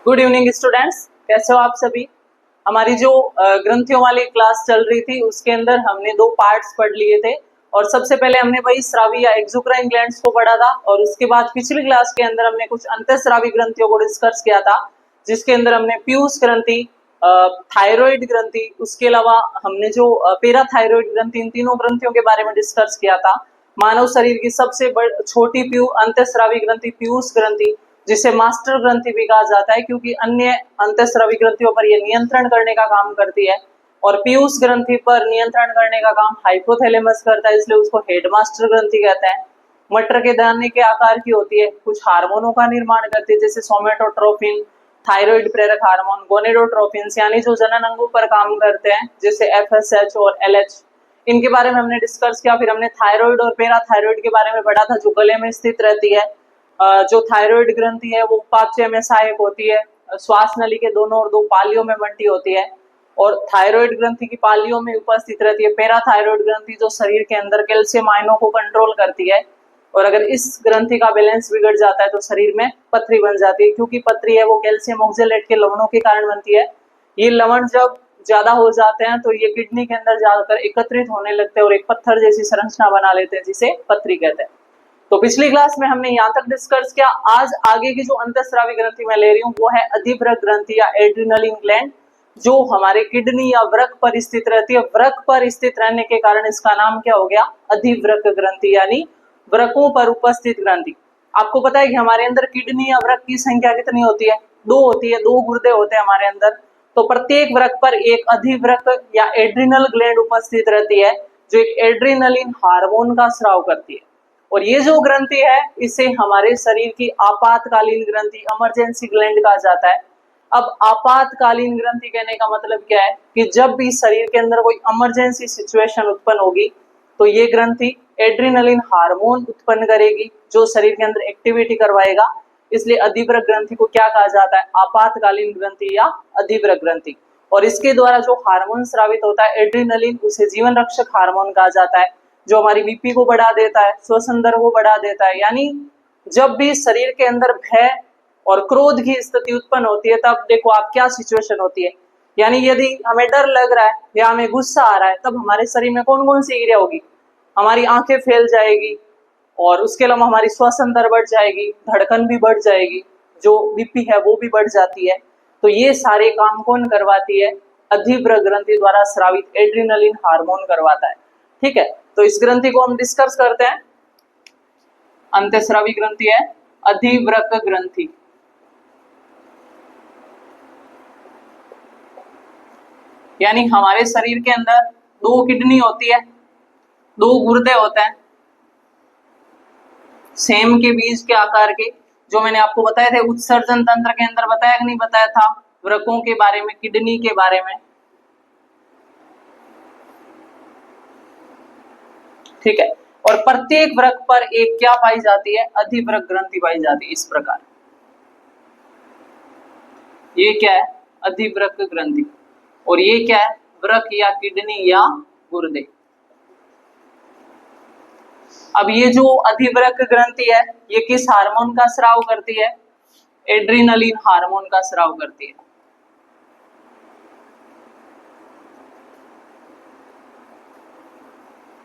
Good evening students, कैसे हो आप सभी। हमारी जो ग्रंथियों वाली क्लास चल रही थी उसके अंदर हमने दो पार्ट्स पढ़ लिए थे और सबसे पहले हमने वही स्रावी या एक्सोक्राइन ग्लैंड्स को पढ़ा था और उसके बाद पिछली क्लास के अंदर हमने कुछ अंतःस्रावी ग्रंथियों को डिस्कस किया था, जिसके अंदर हमने पीयूष ग्रंथि, थायराइड ग्रंथि, उसके अलावा हमने जो पैराथायराइड ग्रंथि, इन तीनों ग्रंथियों के बारे में डिस्कस किया था। मानव शरीर की सबसे छोटी अंतःस्रावी ग्रंथि पीयूष ग्रंथि, जिसे मास्टर ग्रंथि भी कहा जाता है क्योंकि अन्य अंतःस्रावी ग्रंथियों पर यह नियंत्रण करने का काम करती है और पीयूष ग्रंथि पर नियंत्रण करने का काम हाइपोथैलेमस करता है, इसलिए उसको हेडमास्टर ग्रंथि कहते हैं। मटर के दाने के आकार की होती है, कुछ हार्मोनों का निर्माण करती है जैसे सोमेटोट्रोपिन, थायराइड प्रेरक हार्मोन, गोनेडोट्रोपिन, यानी जो जनन अंगों पर काम करते हैं जैसे एफएसएच और एलएच, इनके बारे में हमने डिस्कस किया। फिर हमने थायराइड और पैराथायराइड के बारे में पढ़ा था, जो गले में स्थित रहती है। जो थायराइड ग्रंथि है वो उपापचय में सहायक होती है, श्वास नली के दोनों और दो पालियों में बंटी होती है और थायराइड ग्रंथि की पालियों में उपस्थित रहती है। पैराथायराइड ग्रंथि जो शरीर के अंदर कैल्शियम आयनों को कंट्रोल करती है और अगर इस ग्रंथि का बैलेंस बिगड़ जाता है तो शरीर में पथरी बन जाती है, क्योंकि पथरी है वो कैल्शियम ऑक्जेलेट के लवणों के कारण बनती है। ये लवण जब ज्यादा हो जाते हैं तो ये किडनी के अंदर ज्यादातर एकत्रित होने लगते हैं और एक पत्थर जैसी संरचना बना लेते हैं जिसे पथरी कहते हैं। तो पिछली क्लास में हमने यहाँ तक डिस्कस किया। आज आगे की जो अंतःस्रावी ग्रंथि मैं ले रही हूँ वो है अधिवृक्क ग्रंथि या एड्रिनलिन ग्लैंड, जो हमारे किडनी या वृक्क पर स्थित रहती है। वृक्क पर स्थित रहने के कारण इसका नाम क्या हो गया, अधिवृक्क ग्रंथि, यानी वृक्कों पर उपस्थित ग्रंथि। आपको पता है कि हमारे अंदर किडनी या वृक्क की संख्या कितनी होती है, दो होती है, दो गुर्दे होते हैं हमारे अंदर। तो प्रत्येक वृक्क पर एक अधिवृक्क या एड्रिनल ग्लैंड उपस्थित रहती है जो एक एड्रिनलिन हार्मोन का स्राव करती है। और ये जो ग्रंथि है इसे हमारे शरीर की आपातकालीन ग्रंथि, इमरजेंसी ग्लैंड कहा जाता है। अब आपातकालीन ग्रंथि कहने का मतलब क्या है कि जब भी शरीर के अंदर कोई इमरजेंसी सिचुएशन उत्पन्न होगी तो ये ग्रंथि एड्रिनलिन हार्मोन उत्पन्न करेगी जो शरीर के अंदर एक्टिविटी करवाएगा। इसलिए अधिवृक्क ग्रंथि को क्या कहा जाता है, आपातकालीन ग्रंथि या अधिवृक्क ग्रंथि। और इसके द्वारा जो हार्मोन स्रावित होता है एड्रिनलिन, उसे जीवन रक्षक हार्मोन कहा जाता है, जो हमारी बीपी को बढ़ा देता है, श्वसन दर को बढ़ा देता है। यानी जब भी शरीर के अंदर भय और क्रोध की स्थिति उत्पन्न होती है तब देखो आप क्या सिचुएशन होती है, यानी यदि हमें डर लग रहा है या हमें गुस्सा आ रहा है तब हमारे शरीर में कौन कौन सी क्रिया होगी, हमारी आंखें फैल जाएगी और उसके अलावा हमारी श्वसन दर बढ़ जाएगी, धड़कन भी बढ़ जाएगी, जो बीपी है वो भी बढ़ जाती है। तो ये सारे काम कौन करवाती है, अधिवृक्क ग्रंथि द्वारा स्रावित एड्रिनलिन हार्मोन करवाता है। ठीक है, तो इस ग्रंथि को हम डिस्कस करते हैं। अंतःस्रावी ग्रंथि है अधिवृक्क ग्रंथि। यानी हमारे शरीर के अंदर दो किडनी होती है, दो गुर्दे होते हैं सेम के बीज के आकार के, जो मैंने आपको बताए थे उत्सर्जन तंत्र के अंदर, बताया कि नहीं बताया था, वृक्कों के बारे में, किडनी के बारे में। ठीक है, और प्रत्येक वृक्क पर एक क्या पाई जाती है, अधिवृक्क ग्रंथि पाई जाती है। इस प्रकार ये क्या है, अधिवृक्क ग्रंथि, और ये क्या है, वृक्क या किडनी या गुर्दे। अब ये जो अधिवृक्क ग्रंथि है ये किस हार्मोन का स्राव करती है, एड्रिनलिन हार्मोन का स्राव करती है।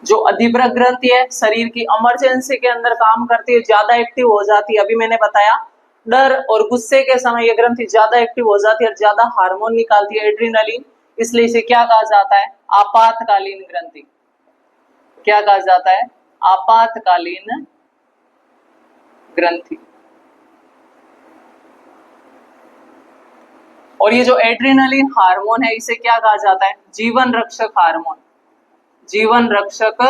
जो अधिवृक्क ग्रंथि है शरीर की इमरजेंसी के अंदर काम करती है, ज्यादा एक्टिव हो जाती है। अभी मैंने बताया डर और गुस्से के समय ये ग्रंथि ज्यादा एक्टिव हो जाती है और ज्यादा हार्मोन निकालती है एड्रिनलिन, इसलिए इसे क्या कहा जाता है, आपातकालीन ग्रंथि। क्या कहा जाता है, आपातकालीन ग्रंथि। और ये जो एड्रिनलिन हार्मोन है इसे क्या कहा जाता है, जीवन रक्षक हार्मोन, जीवन रक्षक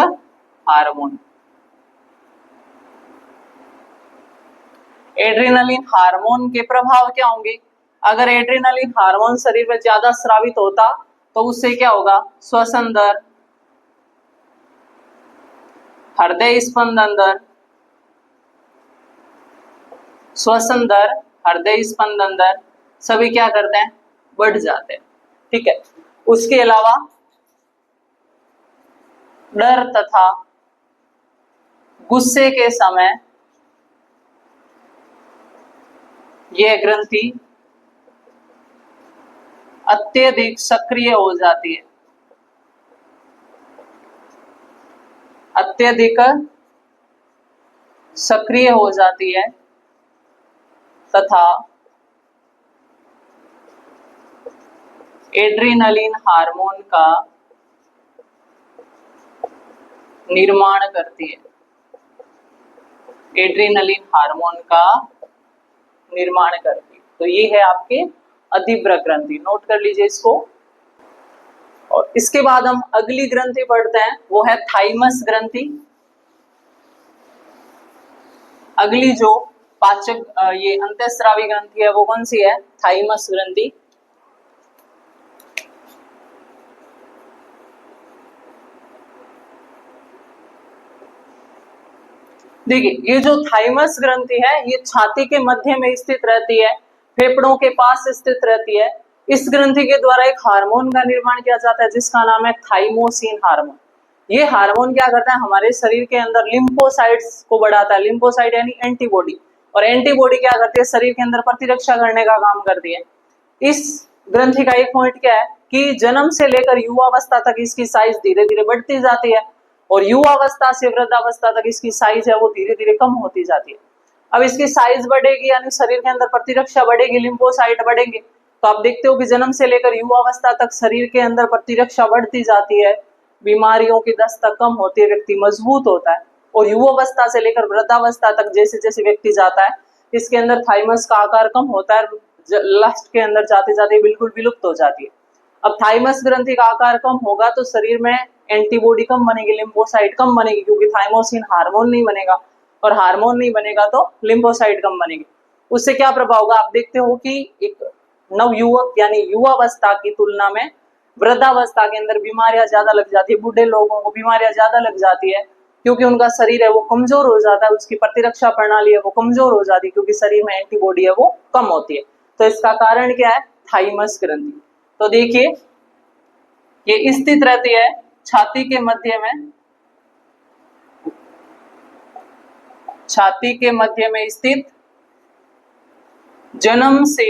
हार्मोन। एड्रिनलिन हार्मोन के प्रभाव क्या होंगे, अगर एड्रिनलिन हार्मोन शरीर में ज्यादा स्रावित होता तो उससे क्या होगा, श्वसन दर, हृदय स्पंदन दर, श्वसन दर, हृदय स्पंदन दर सभी क्या करते हैं, बढ़ जाते हैं। ठीक है, उसके अलावा डर तथा गुस्से के समय यह ग्रंथि अत्यधिक सक्रिय हो जाती है, अत्यधिक सक्रिय हो जाती है तथा एड्रेनलिन हार्मोन का निर्माण करती है, एड्रेनलिन हार्मोन का निर्माण करती है। तो ये है आपके अतिव्र ग्रंथि, नोट कर लीजिए इसको। और इसके बाद हम अगली ग्रंथि पढ़ते हैं, वो है थाइमस ग्रंथि। अगली जो पाचक ये अंतःस्रावी ग्रंथि है वो कौन सी है? थाइमस ग्रंथि। देखिए ये जो थाइमस ग्रंथि है ये छाती के मध्य में स्थित रहती है, फेफड़ों के पास स्थित रहती है। इस ग्रंथि के द्वारा एक हार्मोन का निर्माण किया जाता है जिसका नाम है थाइमोसिन हार्मोन। ये हार्मोन क्या करता है? हमारे शरीर के अंदर लिम्फोसाइट्स को बढ़ाता है, लिम्फोसाइट यानी एंटीबॉडी, और एंटीबॉडी क्या करती है? शरीर के अंदर प्रतिरक्षा करने का काम करती है। इस ग्रंथि का एक पॉइंट क्या है कि जन्म से लेकर युवावस्था तक इसकी साइज धीरे धीरे बढ़ती जाती है और युवावस्था से वृद्धावस्था तक इसकी साइज है वो धीरे धीरे कम होती जाती है। अब इसकी साइज बढ़ेगी यानी शरीर के अंदर प्रतिरक्षा बढ़ेगी, लिम्फोसाइट बढ़ेंगे, तो आप देखते हो कि जन्म से लेकर युवावस्था तक शरीर के अंदर प्रतिरक्षा बढ़ती जाती है, बीमारियों की दस्तक कम होती है, व्यक्ति मजबूत होता है। और युवावस्था से लेकर वृद्धावस्था तक जैसे जैसे व्यक्ति जाता है इसके अंदर थाइमस का आकार कम होता है, लास्ट के अंदर जाते जाते बिल्कुल विलुप्त हो जाती है। अब थाइमस ग्रंथि का आकार कम होगा तो शरीर में एंटीबॉडी कम बनेगी, लिम्फोसाइट कम बनेगी, क्योंकि थाइमोसिन हार्मोन नहीं बनेगा, और हार्मोन नहीं बनेगा तो लिम्फोसाइट कम बनेगी। उससे क्या प्रभाव होगा? आप देखते हो कि एक नवयुवक यानी युवावस्था की तुलना में वृद्धावस्था के अंदर बीमारियां ज्यादा लग जाती है, बूढ़े लोगों को बीमारियां ज्यादा लग जाती है, क्योंकि उनका शरीर है वो कमजोर हो जाता है, उसकी प्रतिरक्षा प्रणाली है वो कमजोर हो जाती है, क्योंकि शरीर में एंटीबॉडी है वो कम होती है। तो इसका कारण क्या है? थाइमस ग्रंथि। तो देखिए ये स्थित रहती है छाती के मध्य में, छाती के मध्य में स्थित, जन्म से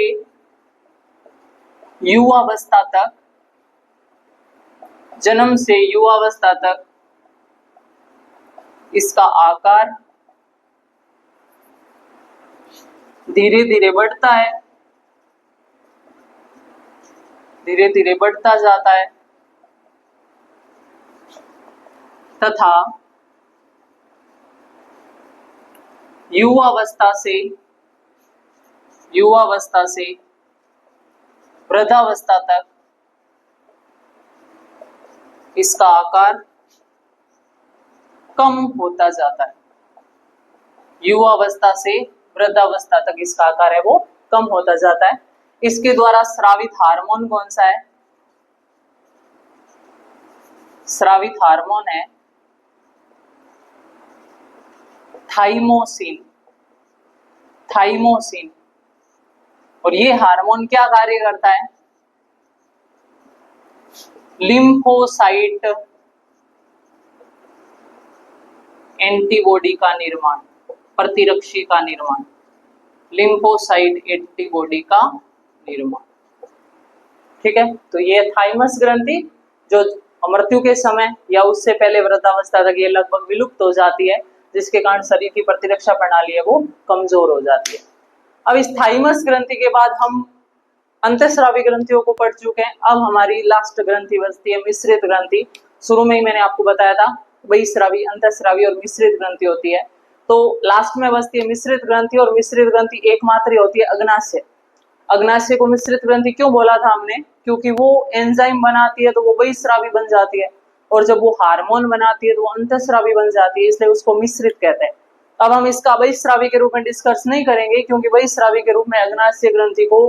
युवावस्था तक, जन्म से युवावस्था तक इसका आकार धीरे धीरे बढ़ता है, धीरे धीरे बढ़ता जाता है तथा युवावस्था से वृद्धावस्था तक इसका आकार कम होता जाता है। युवावस्था से वृद्धावस्था तक इसका आकार है वो कम होता जाता है। इसके द्वारा स्रावित हार्मोन कौन सा है? स्रावित हार्मोन है थाइमोसिन, थाइमोसिन। और ये हार्मोन क्या कार्य करता है? लिम्फोसाइट एंटीबॉडी का निर्माण, प्रतिरक्षी का निर्माण, लिम्फोसाइट एंटीबॉडी का निर्माण। ठीक है, तो ये थाइमस ग्रंथि जो मृत्यु के समय या उससे पहले वृद्धावस्था तक ये लगभग विलुप्त हो जाती है, जिसके कारण शरीर की प्रतिरक्षा प्रणाली है वो कमजोर हो जाती है। अब इस थाइमस ग्रंथि के बाद हम अंतःस्रावी ग्रंथियों को पढ़ चुके हैं। अब हमारी लास्ट ग्रंथि बचती है मिश्रित ग्रंथि। शुरू में ही मैंने आपको बताया था बहिस्रावी, अंतःस्रावी और मिश्रित ग्रंथि होती है, तो लास्ट में बचती है मिश्रित ग्रंथि। और मिश्रित ग्रंथि एकमात्र होती है अग्नाशय। अग्नाशय को मिश्रित ग्रंथि क्यों बोला था हमने? क्योंकि वो एंजाइम बनाती है तो वो बहिस्रावी बन जाती है, और जब वो हार्मोन बनाती है तो वो अंतःस्रावी बन जाती है, इसलिए उसको मिश्रित कहते हैं। अब हम इसका बहिस्रावी के रूप में डिस्कस नहीं करेंगे, क्योंकि बहिस्रावी के रूप में अग्नाशय ग्रंथि को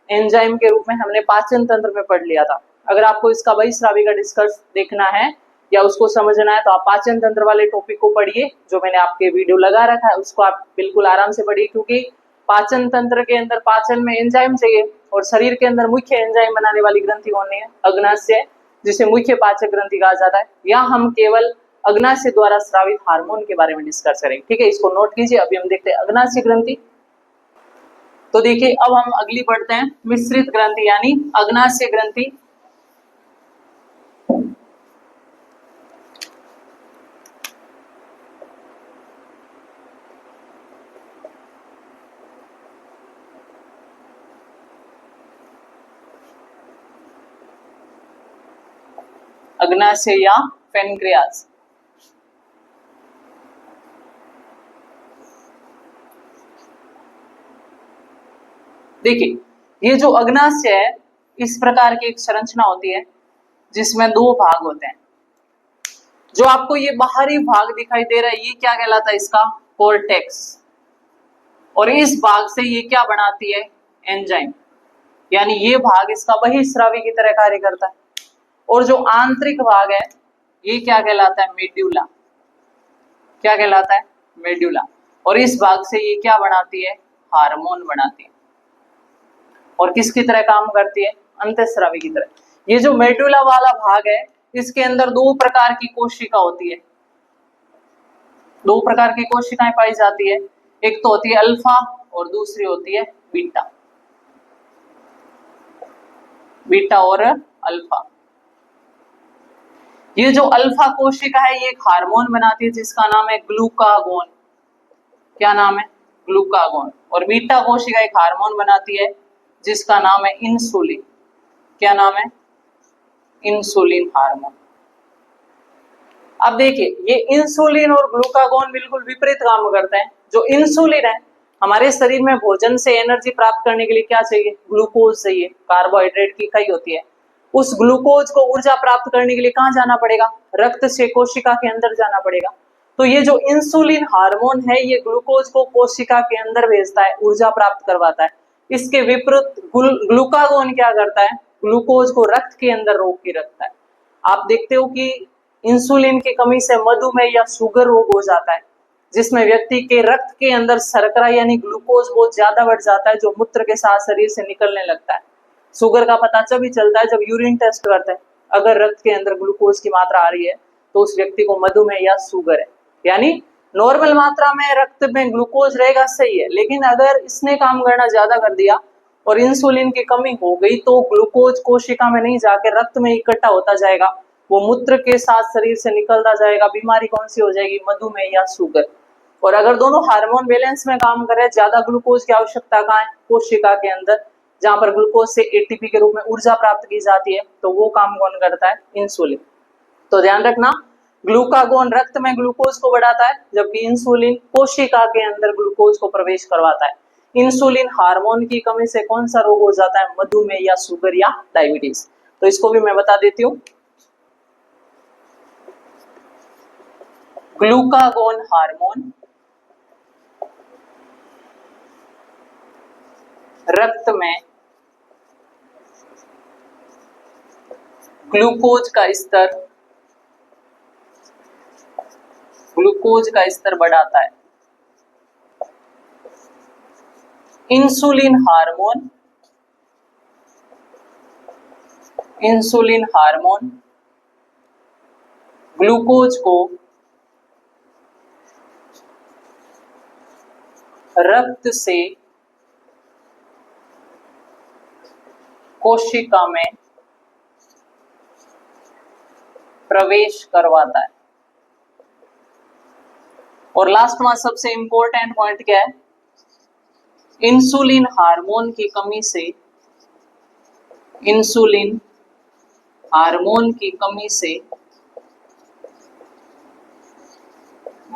एंजाइम के रूप में हमने पाचन तंत्र में पढ़ लिया था। अगर आपको इसका बहिस्रावी का डिस्कस देखना है या उसको समझना है तो आप पाचन तंत्र वाले टॉपिक को पढ़िए, जो मैंने आपके वीडियो लगा रखा है उसको आप बिल्कुल आराम से पढ़िए, क्योंकि पाचन तंत्र के अंदर पाचन में एंजाइम चाहिए, और शरीर के अंदर मुख्य एंजाइम बनाने वाली ग्रंथि कौन है? अग्नाशय, जिसे मुख्य पाचक ग्रंथि कहा जाता है। यहाँ हम केवल अग्नाशय द्वारा स्रावित हार्मोन के बारे में डिस्कस करेंगे। ठीक है, इसको नोट कीजिए। अभी हम देखते हैं अग्नाशय ग्रंथि। तो देखिए अब हम अगली पढ़ते हैं मिश्रित ग्रंथि यानी अग्नाशय ग्रंथि। अग्नाशय या पैनक्रियाज। देखिए ये जो अग्नाशय है इस प्रकार की एक संरचना होती है जिसमें दो भाग होते हैं। जो आपको ये बाहरी भाग दिखाई दे रहा है ये क्या कहलाता है, इसका कोर्टेक्स। और इस भाग से ये क्या बनाती है, एंजाइम, यानी ये भाग इसका बहिस्रावी की तरह कार्य करता है। और जो आंतरिक भाग है ये क्या कहलाता है, मेड्यूला। क्या कहलाता है, मेड्यूला। और इस भाग से ये क्या बनाती है, हार्मोन बनाती है। और किसकी तरह काम करती है, अंतःस्रावी की तरह। ये जो मेडुला वाला भाग है इसके अंदर दो प्रकार की कोशिका होती है। दो प्रकार की कोशिकाएं पाई जाती है, एक तो होती है अल्फा और दूसरी होती है बीटा। बीटा और अल्फा। ये जो अल्फा कोशिका है ये एक हार्मोन बनाती है जिसका नाम है ग्लूकागोन। क्या नाम है, ग्लूकागोन। और बीटा कोशिका एक हार्मोन बनाती है जिसका नाम है इंसुलिन। क्या नाम है, इंसुलिन हार्मोन। अब देखिए ये इंसुलिन और ग्लूकागोन बिल्कुल विपरीत काम करते हैं। जो इंसुलिन है हमारे शरीर में भोजन से एनर्जी प्राप्त करने के लिए क्या चाहिए, ग्लूकोज चाहिए, कार्बोहाइड्रेट की इकाई होती है। उस ग्लूकोज को ऊर्जा प्राप्त करने के लिए कहां जाना पड़ेगा, रक्त से कोशिका के अंदर जाना पड़ेगा। तो ये जो इंसुलिन हार्मोन है ये ग्लूकोज को कोशिका के अंदर भेजता है, ऊर्जा प्राप्त करवाता है। इसके विपरीत ग्लूकागोन क्या करता है, ग्लूकोज को रक्त के अंदर रोक के रखता है। आप देखते हो कि इंसुलिन की कमी से मधुमेह या शुगर रोग हो जाता है जिसमें व्यक्ति के रक्त के अंदर शर्करा यानी ग्लूकोज बहुत ज्यादा बढ़ जाता है जो मूत्र के साथ शरीर से निकलने लगता है। शुगर का पता तभी चलता है जब यूरिन टेस्ट करते हैं, अगर रक्त के अंदर ग्लूकोज की मात्रा आ रही है तो उस व्यक्ति को मधुमेह या शुगर है। यानी नॉर्मल मात्रा में रक्त में ग्लूकोज रहेगा सही है, लेकिन अगर इसने काम करना ज्यादा कर दिया और इंसुलिन की कमी हो गई तो ग्लूकोज कोशिका में नहीं जाकर रक्त में इकट्ठा होता जाएगा, वो मूत्र के साथ शरीर से निकलता जाएगा। बीमारी कौन सी हो जाएगी, मधुमेह या शुगर। और अगर दोनों हार्मोन बैलेंस में काम करे, ज्यादा ग्लूकोज की आवश्यकता कहाँ है, कोशिका के अंदर, जहां पर ग्लूकोज से एटीपी के रूप में ऊर्जा प्राप्त की जाती है, तो वो काम कौन करता है, इंसुलिन। तो ध्यान रखना ग्लूकागोन रक्त में ग्लूकोज को बढ़ाता है जबकि इंसुलिन कोशिका के अंदर ग्लूकोज को प्रवेश करवाता है। इंसुलिन हार्मोन की कमी से कौन सा रोग हो जाता है, मधुमेह या शुगर या डायबिटीज। तो इसको भी मैं बता देती हूँ। ग्लूकागोन हार्मोन रक्त में ग्लूकोज का स्तर बढ़ाता है। इंसुलिन हार्मोन ग्लूकोज को रक्त से कोशिका में प्रवेश करवाता है। और लास्ट में सबसे इंपॉर्टेंट पॉइंट क्या है, इंसुलिन हार्मोन की कमी से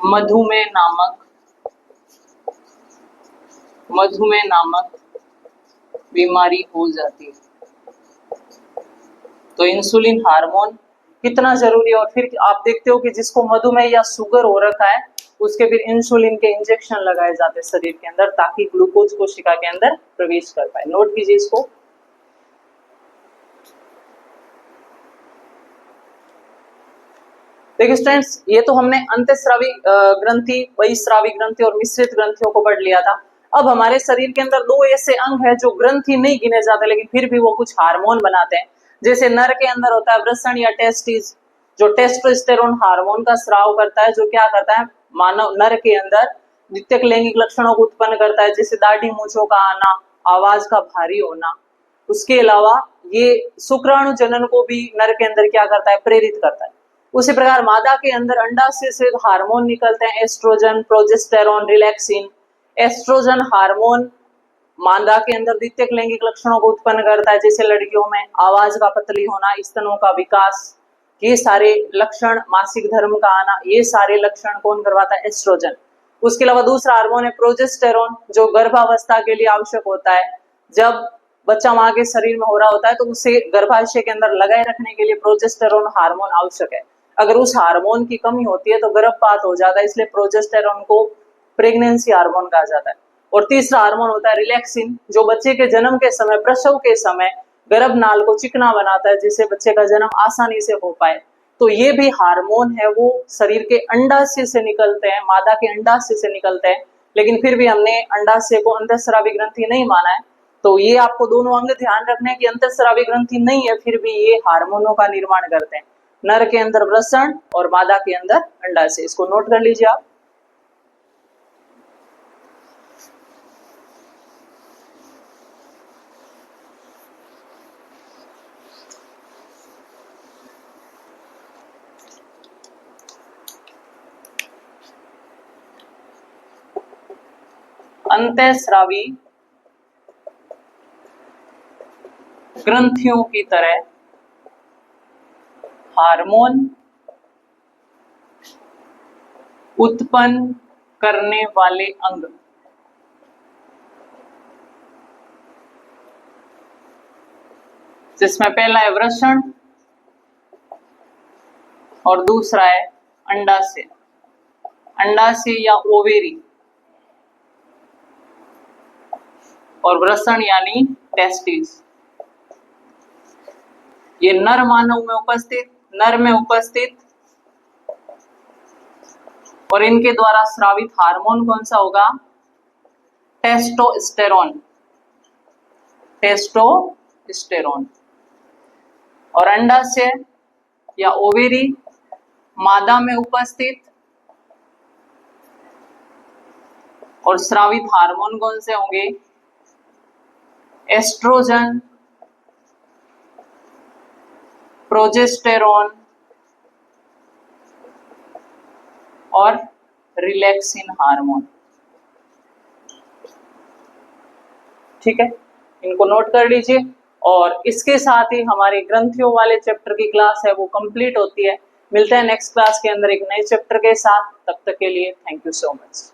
मधुमेह नामक बीमारी हो जाती है। तो इंसुलिन हार्मोन कितना जरूरी है। और फिर आप देखते हो कि जिसको मधुमेह या शुगर हो रखा है उसके फिर इंसुलिन के इंजेक्शन लगाए जाते हैं शरीर के अंदर ताकि ग्लूकोज कोशिका के अंदर प्रवेश कर पाए। नोट कीजिए इसको। देखिए स्टूडेंट्स ये तो हमने अंतःस्रावी ग्रंथि, बहिस्रावी ग्रंथि और मिश्रित ग्रंथियों को पढ़ लिया था। अब हमारे शरीर के अंदर दो ऐसे अंग है जो ग्रंथि नहीं गिने जाते लेकिन फिर भी वो कुछ हार्मोन बनाते हैं। जैसे नर के अंदर होता है वृषण या टेस्टिस जो टेस्टोस्टेरोन हार्मोन का स्राव करता है, जो क्या करता है मानव नर के अंदर नित्यक लैंगिक लक्षणों को उत्पन्न करता है जैसे दाढ़ी मूंछों का आना, आवाज का भारी होना, उसके अलावा ये शुक्राणु जनन को भी नर के अंदर क्या करता है, प्रेरित करता है। उसी प्रकार मादा के अंदर अंडाशय से हार्मोन निकलते हैं, estrogen, progesterone, relaxin. Estrogen hormone मादा के अंदर द्वितीयक लैंगिक लक्षणों को उत्पन्न करता है, जैसे लड़कियों में आवाज का पतली होना, स्तनों का विकास, ये सारे लक्षण, मासिक धर्म का आना, ये सारे लक्षण कौन करवाता है, एस्ट्रोजन। उसके अलावा दूसरा हार्मोन है प्रोजेस्टेरॉन, जो गर्भावस्था के लिए आवश्यक होता है। जब बच्चा माँ के शरीर में हो रहा होता है तो उसे गर्भाशय के अंदर लगाए रखने के लिए प्रोजेस्टेरॉन हार्मोन आवश्यक है। अगर उस हार्मोन की कमी होती है तो गर्भपात हो जाता है, इसलिए प्रोजेस्टेरॉन को प्रेगनेंसी हार्मोन कहा जाता है। और तीसरा हार्मोन होता है रिलैक्सिन, जो बच्चे के जन्म के समय, प्रसव के समय गर्भनाल को चिकना बनाता है, जिससे बच्चे का जन्म आसानी से हो पाए। तो ये भी हार्मोन है, वो शरीर के अंडाशय से निकलते हैं, मादा के अंडाशय से निकलते हैं, लेकिन फिर भी हमने अंडाशय को अंतःस्रावी ग्रंथि नहीं माना है। तो ये आपको दोनों अंग ध्यान रखने की अंतःस्रावी ग्रंथि नहीं है, फिर भी ये हार्मोनों का निर्माण करते हैं। नर के अंदर वृषण और मादा के अंदर अंडाशय, इसको नोट कर लीजिए आप। अंतःस्रावी ग्रंथियों की तरह हार्मोन उत्पन्न करने वाले अंग जिसमें पहला है वृषण और दूसरा है अंडाशय। अंडाशय या ओवेरी और वृषण यानी टेस्टिस। ये नर मानव में उपस्थित, नर में उपस्थित, और इनके द्वारा स्रावित हार्मोन कौन सा होगा, टेस्टोस्टेरोन। टेस्टोस्टेरोन। और अंडाशय या ओवेरी, मादा में उपस्थित, और स्रावित हार्मोन कौन से होंगे, एस्ट्रोजन, प्रोजेस्टेरॉन और रिलैक्सिन हार्मोन। ठीक है, इनको नोट कर लीजिए। और इसके साथ ही हमारी ग्रंथियों वाले चैप्टर की क्लास है वो कंप्लीट होती है। मिलते हैं नेक्स्ट क्लास के अंदर एक नए चैप्टर के साथ, तब तक के लिए थैंक यू सो मच।